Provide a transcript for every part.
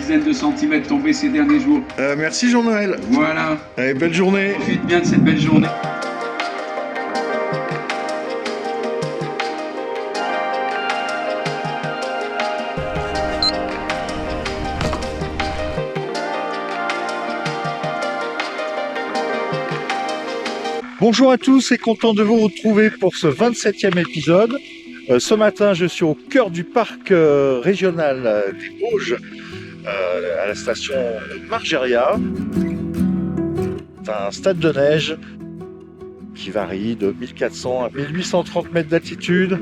dizaines de centimètres tombés ces derniers jours. Merci Jean-Noël. Voilà. Allez, belle journée. Profite bien de cette belle journée. Bonjour à tous et content de vous retrouver pour ce 27e épisode. Ce matin, je suis au cœur du parc régional des Bauges, à la station Margeria. C'est un stade de neige qui varie de 1400 à 1830 mètres d'altitude.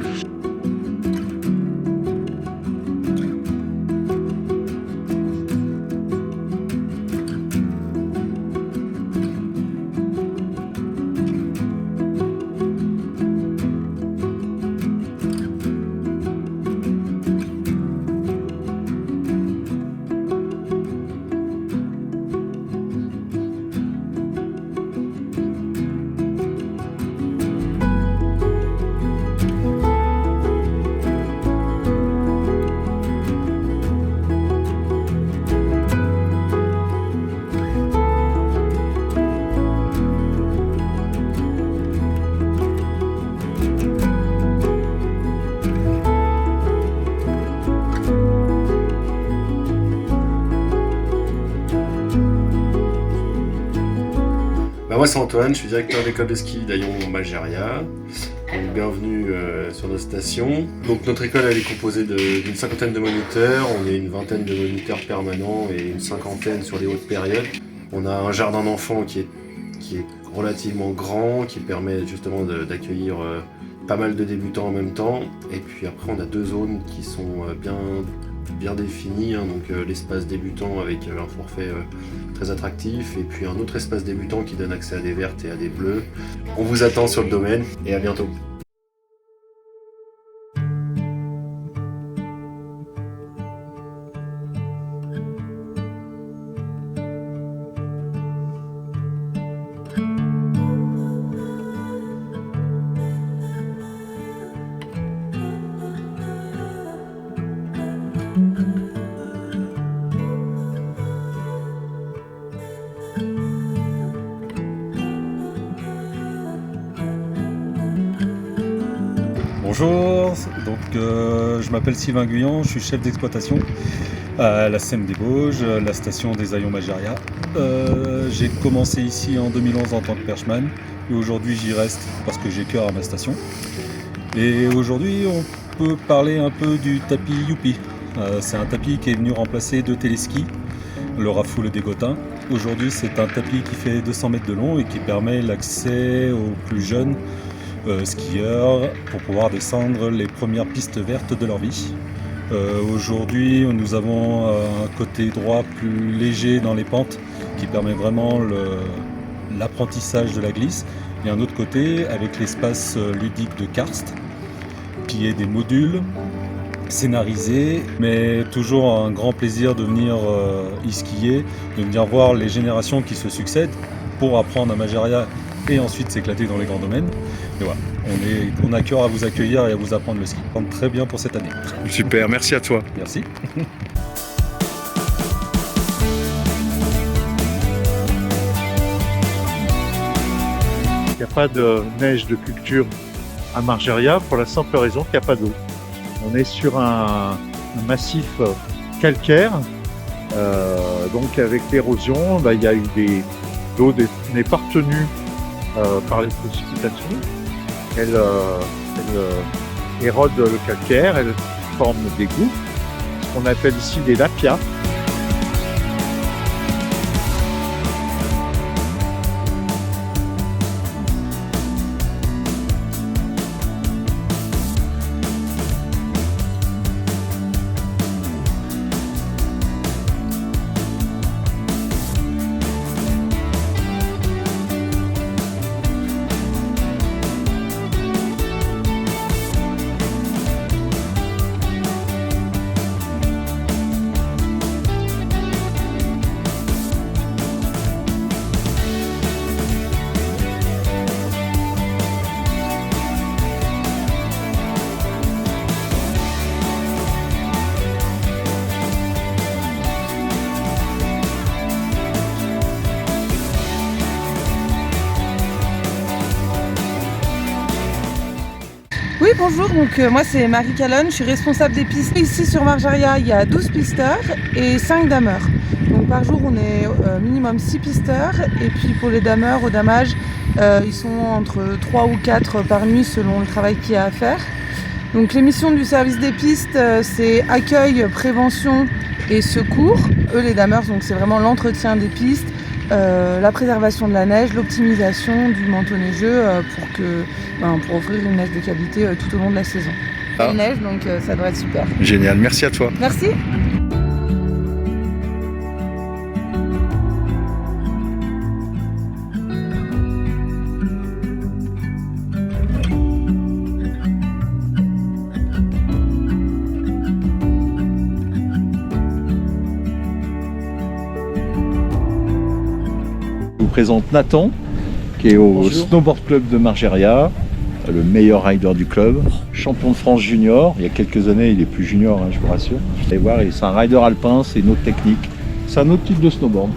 Moi c'est Antoine, je suis directeur d'école de ski d'Aillon Margeria. Donc bienvenue sur notre station. Donc notre école elle est composée d'une cinquantaine de moniteurs, on est une vingtaine de moniteurs permanents et une cinquantaine sur les hautes périodes. On a un jardin d'enfants qui est relativement grand, qui permet justement d'accueillir pas mal de débutants en même temps. Et puis après on a deux zones qui sont bien définies, hein. Donc l'espace débutant avec un forfait très attractif et puis un autre espace débutant qui donne accès à des vertes et à des bleues. On vous attend sur le domaine et à bientôt. Bonjour, donc je m'appelle Sylvain Guyon, je suis chef d'exploitation à la SEM des Bauges, la station des Aillons Margeria. J'ai commencé ici en 2011 en tant que perchman et aujourd'hui j'y reste parce que j'ai cœur à ma station. Et aujourd'hui on peut parler un peu du tapis Youpi. C'est un tapis qui est venu remplacer deux téléskis, le Rafoul et des Gotins. Aujourd'hui c'est un tapis qui fait 200 mètres de long et qui permet l'accès aux plus jeunes skieurs pour pouvoir descendre les premières pistes vertes de leur vie. Aujourd'hui nous avons un côté droit plus léger dans les pentes qui permet vraiment l'apprentissage de la glisse et un autre côté avec l'espace ludique de karst qui est des modules scénarisés, mais toujours un grand plaisir de venir y skier, de venir voir les générations qui se succèdent pour apprendre à Margeria et ensuite s'éclater dans les grands domaines. Et voilà, on a cœur à vous accueillir et à vous apprendre le ski. Très bien pour cette année. Super, merci à toi. Merci. Il n'y a pas de neige de culture à Margeria pour la simple raison qu'il n'y a pas d'eau. On est sur un massif calcaire, donc avec l'érosion, il y a eu l'eau n'est pas retenue par les précipitations. Elle érode le calcaire, elle forme des gouffres, ce qu'on appelle ici des lapias. bonjour, moi c'est Marie Calonne, je suis responsable des pistes. Ici sur Margeria, il y a 12 pisteurs et 5 dameurs. Donc par jour on est minimum 6 pisteurs et puis pour les dameurs au damage, ils sont entre 3 ou 4 par nuit selon le travail qu'il y a à faire. Donc les missions du service des pistes, c'est accueil, prévention et secours. Eux les dameurs, donc c'est vraiment l'entretien des pistes, la préservation de la neige, l'optimisation du manteau neigeux pour offrir une neige de qualité tout au long de la saison. Il neige, donc ça doit être super. Génial, merci à toi. Merci. Je vous présente Nathan, qui est au Bonjour. Snowboard Club de Margeria, le meilleur rider du club, champion de France junior. Il y a quelques années, il est plus junior, je vous rassure. Vous allez voir, c'est un rider alpin, c'est une autre technique. C'est un autre type de snowboard.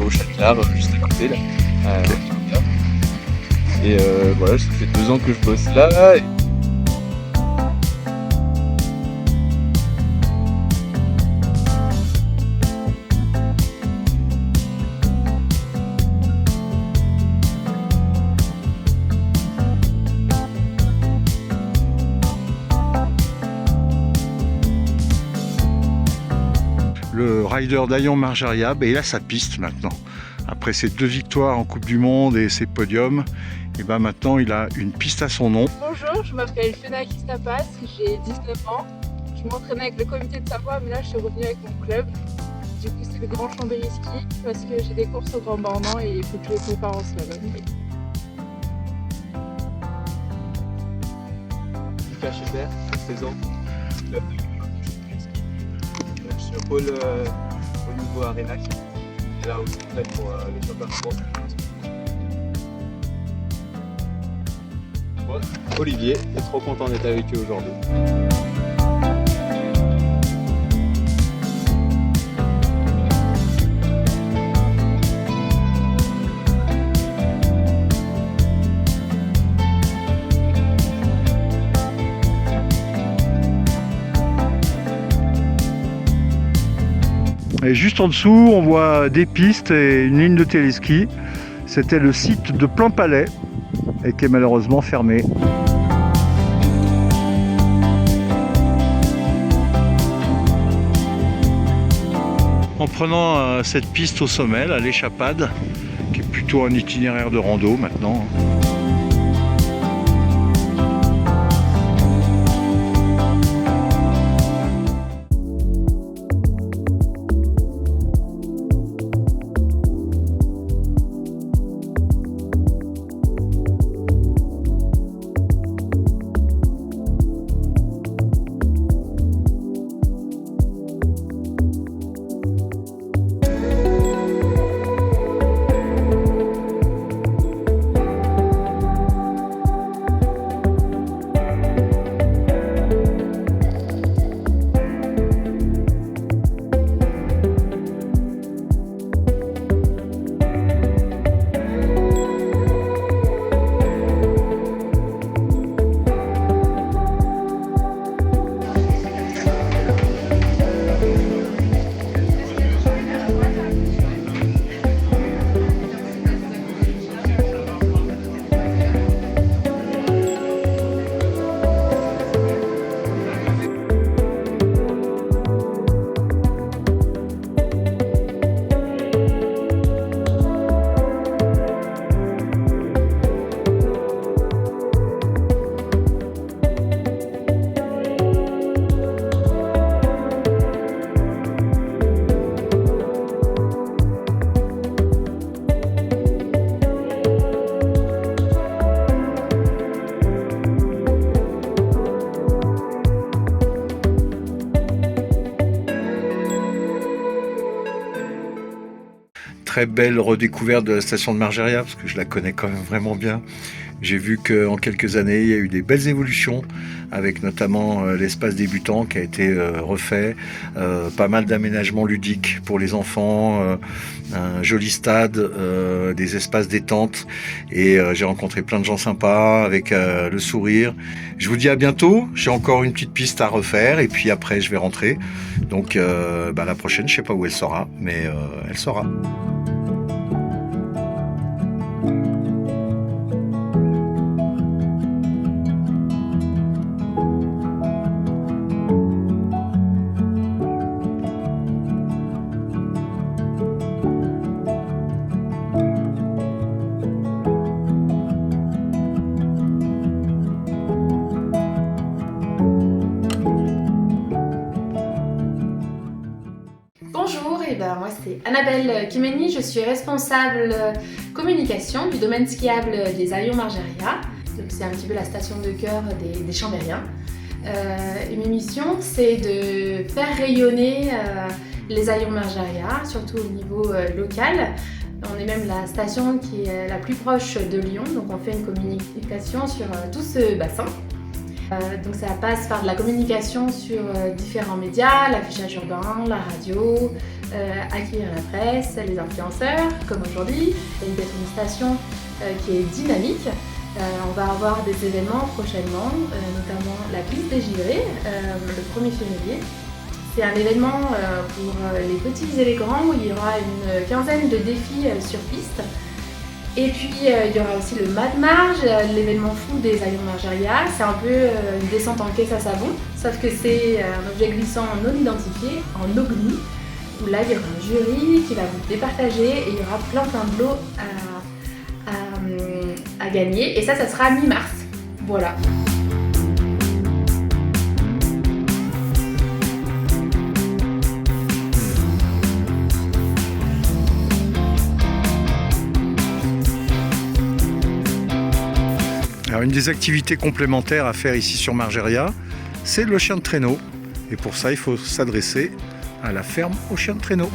Au Châtelard, juste à côté là. Et voilà, ça fait 2 ans que je bosse là. Le rider d'Aillon Margeria, il a sa piste maintenant. Après ses 2 victoires en Coupe du Monde et ses podiums, et maintenant il a une piste à son nom. Bonjour, je m'appelle Fena Kistapas, j'ai 19 ans. Je m'entraînais avec le comité de Savoie, mais là je suis revenue avec mon club. Du coup c'est le Grand Chambéry Ski parce que j'ai des courses au Grand Bornand et il faut que je les prépare en slalom. Lucas Schubert, 16 ans. Je suis au pôle au niveau Arenac. Et là aussi prêt pour les championnats de France. Bon, Olivier est trop content d'être avec eux aujourd'hui. Et juste en dessous, on voit des pistes et une ligne de téléski. C'était le site de Plan-Palais et qui est malheureusement fermé. En prenant cette piste au sommet, là, l'échappade, qui est plutôt un itinéraire de rando maintenant. très belle redécouverte de la station de Margeria, parce que je la connais quand même vraiment bien. J'ai vu qu'en quelques années, il y a eu des belles évolutions, avec notamment l'espace débutant qui a été refait, pas mal d'aménagements ludiques pour les enfants, un joli stade, des espaces détente, et j'ai rencontré plein de gens sympas avec le sourire. Je vous dis à bientôt, j'ai encore une petite piste à refaire, et puis après je vais rentrer. Donc la prochaine, je sais pas où elle sera, mais elle sera. Bonjour, moi c'est Annabelle Kimeni, je suis responsable communication du domaine skiable des Aillons Margeria. Donc c'est un petit peu la station de cœur des Chambériens. Et mes missions, c'est de faire rayonner les Aillons Margeria, surtout au niveau local. On est même la station qui est la plus proche de Lyon, donc on fait une communication sur tout ce bassin. Donc ça passe par de la communication sur différents médias, l'affichage urbain, la radio, accueillir la presse, les influenceurs, comme aujourd'hui. C'est une station qui est dynamique. On va avoir des événements prochainement, notamment la piste des givrés, le 1er février. C'est un événement pour les petits et les grands où il y aura une quinzaine de défis sur piste. Et puis il y aura aussi le Mad Marge, l'événement fou des Aillons Margeria. C'est un peu une descente en caisse à savon, sauf que c'est un objet glissant non identifié, en OGNI, où là il y aura un jury qui va vous départager et il y aura plein de lots à gagner. Et ça sera mi-mars. Voilà. Alors une des activités complémentaires à faire ici sur Margeria, c'est le chien de traîneau. Et pour ça, il faut s'adresser à la ferme aux chiens de traîneau.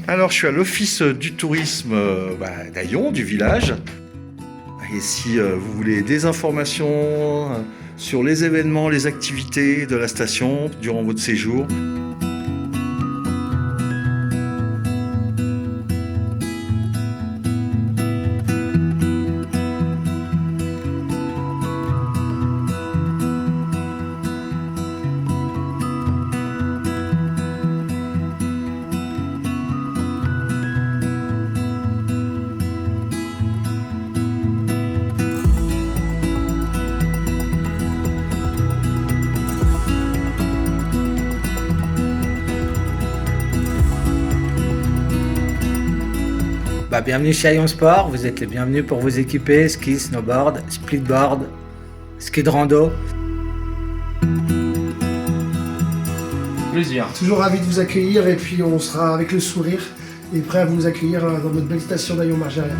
Alors je suis à l'office du tourisme d'Aillon, du village. Et si vous voulez des informations sur les événements, les activités de la station durant votre séjour, Bienvenue chez Aillon Sport, vous êtes les bienvenus pour vous équiper, ski, snowboard, splitboard, ski de rando. Plaisir. Toujours ravi de vous accueillir et puis on sera avec le sourire et prêt à vous accueillir dans notre belle station d'Aillon Margeria.